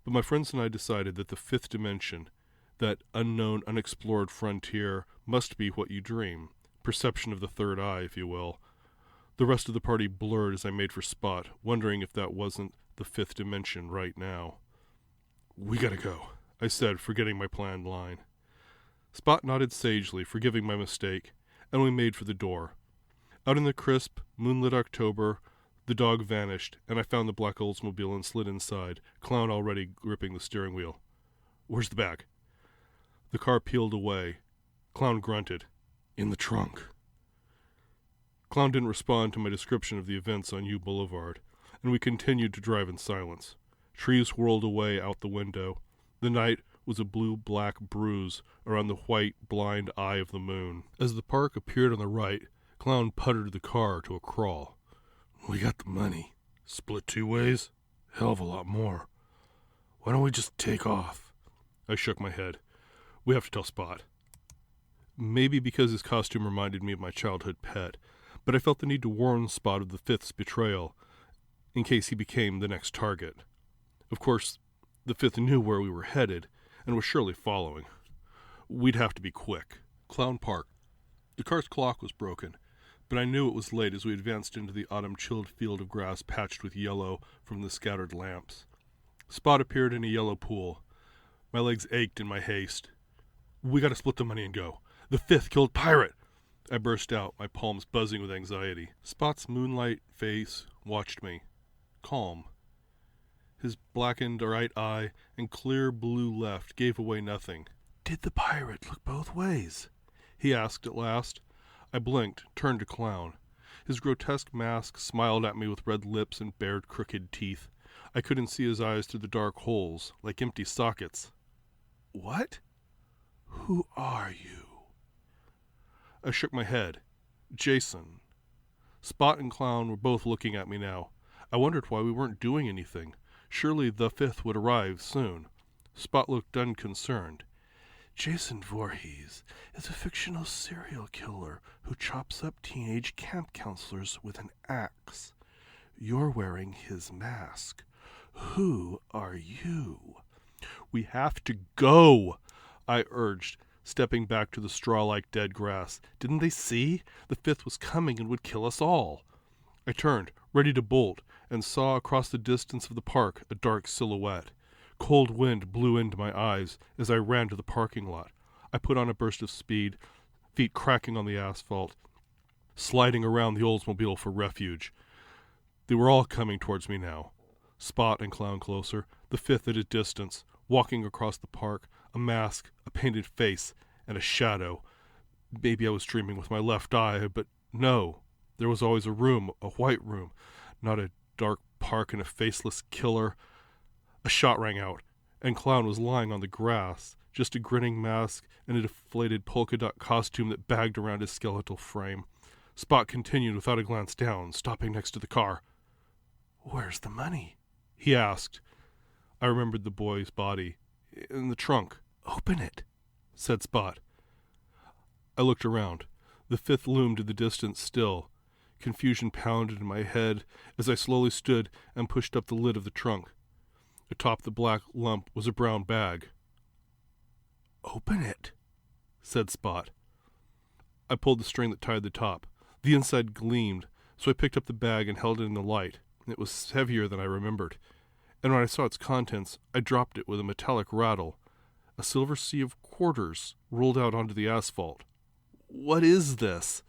but my friends and I decided that the fifth dimension, that unknown, unexplored frontier, must be what you dream, perception of the third eye, if you will. The rest of the party blurred as I made for Spot, wondering if that wasn't the fifth dimension right now. "We gotta go," I said, forgetting my planned line. Spot nodded sagely, forgiving my mistake, and we made for the door. Out in the crisp, moonlit October, the dog vanished, and I found the black Oldsmobile and slid inside, Clown already gripping the steering wheel. "Where's the bag?" The car peeled away. Clown grunted. "In the trunk." Clown didn't respond to my description of the events on U Boulevard, and we continued to drive in silence. Trees whirled away out the window. The night was a blue-black bruise around the white, blind eye of the moon. As the park appeared on the right, Clown puttered the car to a crawl. "We got the money. Split 2 ways? Hell of a lot more. Why don't we just take off?" I shook my head. "We have to tell Spot." Maybe because his costume reminded me of my childhood pet, but I felt the need to warn Spot of the fifth's betrayal, in case he became the next target. Of course, the fifth knew where we were headed, and was surely following. We'd have to be quick. Clown parked. The car's clock was broken, but I knew it was late as we advanced into the autumn-chilled field of grass patched with yellow from the scattered lamps. Spot appeared in a yellow pool. My legs ached in my haste. "We gotta split the money and go. The fifth killed Pirate!" I burst out, my palms buzzing with anxiety. Spot's moonlight face watched me, calm. His blackened right eye and clear blue left gave away nothing. "Did the pirate look both ways?" he asked at last. I blinked, turned to Clown. His grotesque mask smiled at me with red lips and bared crooked teeth. I couldn't see his eyes through the dark holes, like empty sockets. "What? Who are you?" I shook my head. "Jason." Spot and Clown were both looking at me now. I wondered why we weren't doing anything. Surely the fifth would arrive soon. Spot looked unconcerned. "Jason Voorhees is a fictional serial killer who chops up teenage camp counselors with an axe. You're wearing his mask. Who are you?" "We have to go," I urged, stepping back to the straw-like dead grass. Didn't they see? The fifth was coming and would kill us all. I turned, ready to bolt, and saw across the distance of the park a dark silhouette. Cold wind blew into my eyes as I ran to the parking lot. I put on a burst of speed, feet cracking on the asphalt, sliding around the Oldsmobile for refuge. They were all coming towards me now. Spot and Clown closer, the fifth at a distance, walking across the park, a mask, a painted face, and a shadow. Maybe I was dreaming with my left eye, but no. There was always a room, a white room, not a dark park and a faceless killer. A shot rang out, and Clown was lying on the grass, just a grinning mask and a deflated polka dot costume that bagged around his skeletal frame. Spot continued without a glance down, stopping next to the car. "Where's the money?" he asked. I remembered the boy's body. "In the trunk." "Open it," said Spot. I looked around. The fifth loomed in the distance still. Confusion pounded in my head as I slowly stood and pushed up the lid of the trunk. Atop the black lump was a brown bag. "Open it," said Spot. I pulled the string that tied the top. The inside gleamed, so I picked up the bag and held it in the light. It was heavier than I remembered, and when I saw its contents, I dropped it with a metallic rattle. A silver sea of quarters rolled out onto the asphalt. "What is this?"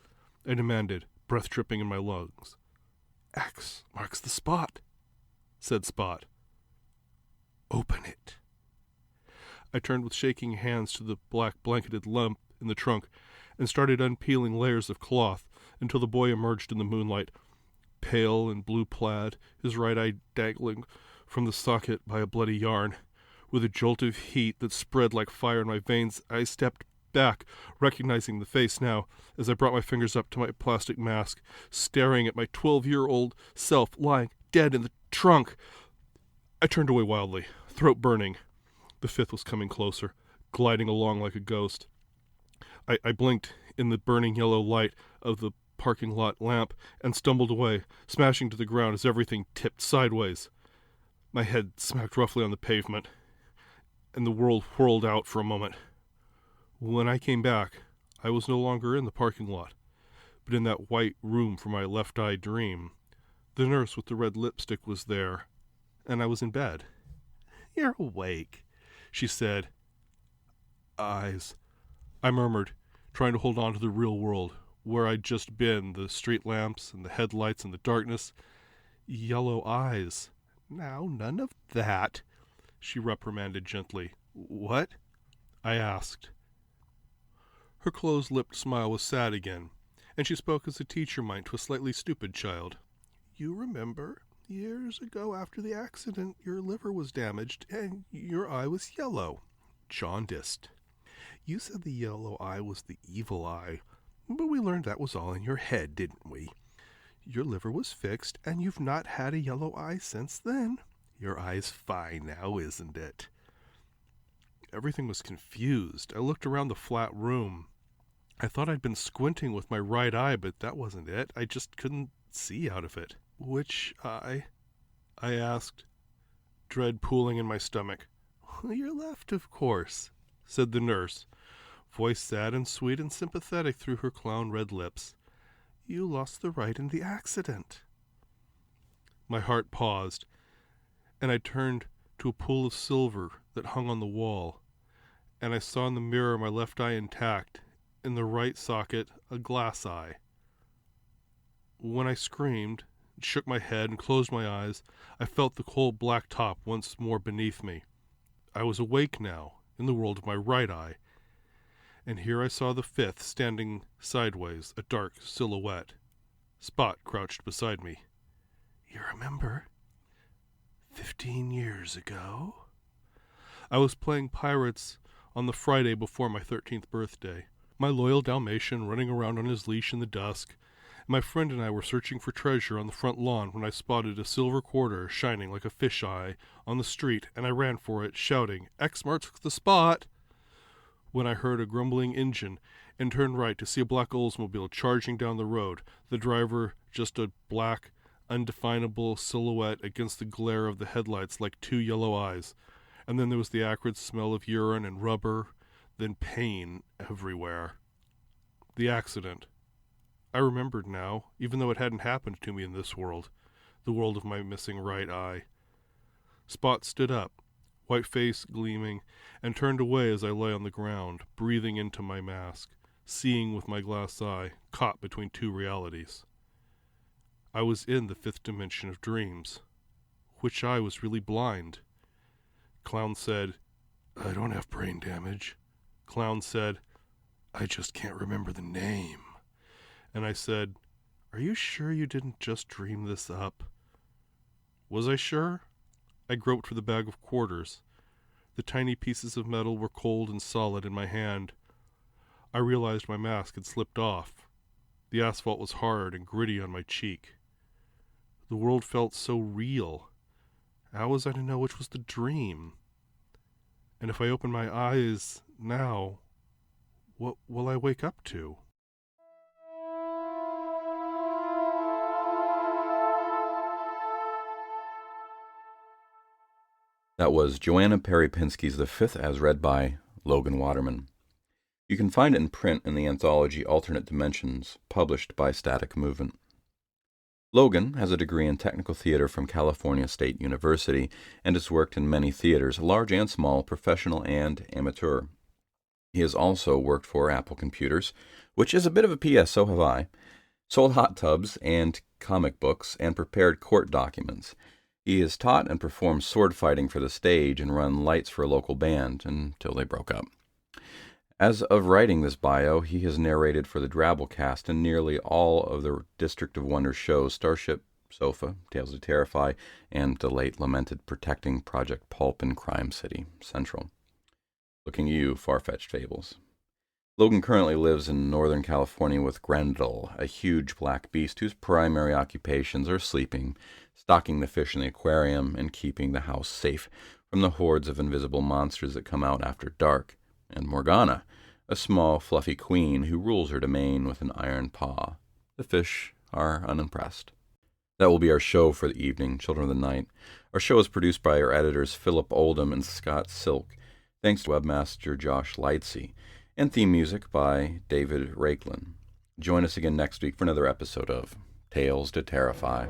I demanded, breath tripping in my lungs. "X marks the spot," said Spot. "Open it." I turned with shaking hands to the black blanketed lump in the trunk and started unpeeling layers of cloth until the boy emerged in the moonlight, pale and blue plaid, his right eye dangling from the socket by a bloody yarn. With a jolt of heat that spread like fire in my veins, I stepped back, recognizing the face now, as I brought my fingers up to my plastic mask, staring at my 12-year-old self lying dead in the trunk. I turned away wildly, throat burning. The fifth was coming closer, gliding along like a ghost. I blinked in the burning yellow light of the parking lot lamp and stumbled away, smashing to the ground as everything tipped sideways. My head smacked roughly on the pavement, and the world whirled out for a moment. When I came back, I was no longer in the parking lot, but in that white room for my left-eye dream. The nurse with the red lipstick was there, and I was in bed. "You're awake," she said. "Eyes," I murmured, trying to hold on to the real world, where I'd just been, the street lamps and the headlights and the darkness. "Yellow eyes." "Now, none of that," she reprimanded gently. "What?" I asked. Her closed-lipped smile was sad again, and she spoke as a teacher might to a slightly stupid child. "You remember, years ago after the accident, your liver was damaged and your eye was yellow, jaundiced. You said the yellow eye was the evil eye, but we learned that was all in your head, didn't we? Your liver was fixed, and you've not had a yellow eye since then. Your eye's fine now, isn't it?" Everything was confused. I looked around the flat room. I thought I'd been squinting with my right eye, but that wasn't it. I just couldn't see out of it. "Which eye?" I asked, dread pooling in my stomach. "Your left, of course," said the nurse, voice sad and sweet and sympathetic through her clown-red lips. "You lost the right in the accident." My heart paused, and I turned to a pool of silver that hung on the wall, and I saw in the mirror my left eye intact, in the right socket a glass eye. When I screamed, shook my head, and closed my eyes, I felt the cold black top once more beneath me. I was awake now, in the world of my right eye, and here I saw the fifth standing sideways, a dark silhouette. Spot crouched beside me. "You remember? 15 years ago?" I was playing pirates on the Friday before my 13th birthday. My loyal Dalmatian running around on his leash in the dusk. My friend and I were searching for treasure on the front lawn when I spotted a silver quarter shining like a fisheye on the street, and I ran for it, shouting, "X marks the spot!" when I heard a grumbling engine and turned right to see a black Oldsmobile charging down the road, the driver just a black, undefinable silhouette against the glare of the headlights like two yellow eyes. And then there was the acrid smell of urine and rubber, then pain everywhere. The accident. I remembered now, even though it hadn't happened to me in this world, the world of my missing right eye. Spot stood up, white face gleaming, and turned away as I lay on the ground, breathing into my mask, seeing with my glass eye, caught between two realities. I was in the fifth dimension of dreams. Which eye was really blind? Clown said, "I don't have brain damage." Clown said, "I just can't remember the name." And I said, "Are you sure you didn't just dream this up?" Was I sure? I groped for the bag of quarters. The tiny pieces of metal were cold and solid in my hand. I realized my mask had slipped off. The asphalt was hard and gritty on my cheek. The world felt so real. How was I to know which was the dream? And if I open my eyes now, what will I wake up to? That was Joanna Parypinski's The Fifth as read by Logan Waterman. You can find it in print in the anthology Alternate Dimensions, published by Static Movement. Logan has a degree in technical theater from California State University and has worked in many theaters, large and small, professional and amateur. He has also worked for Apple Computers, which is a bit of a PS, so have I, sold hot tubs and comic books, and prepared court documents. He has taught and performed sword fighting for the stage and run lights for a local band until they broke up. As of writing this bio, he has narrated for the Drabblecast and nearly all of the District of Wonder shows, Starship, Sofa, Tales of Terrify, and the late lamented Protecting Project Pulp and Crime City Central. Looking at you, far-fetched fables. Logan currently lives in Northern California with Grendel, a huge black beast whose primary occupations are sleeping, stocking the fish in the aquarium, and keeping the house safe from the hordes of invisible monsters that come out after dark, and Morgana, a small, fluffy queen who rules her domain with an iron paw. The fish are unimpressed. That will be our show for the evening, Children of the Night. Our show is produced by our editors Philip Oldham and Scott Silk, thanks to webmaster Josh Lightsey, and theme music by David Rakelin. Join us again next week for another episode of Tales to Terrify.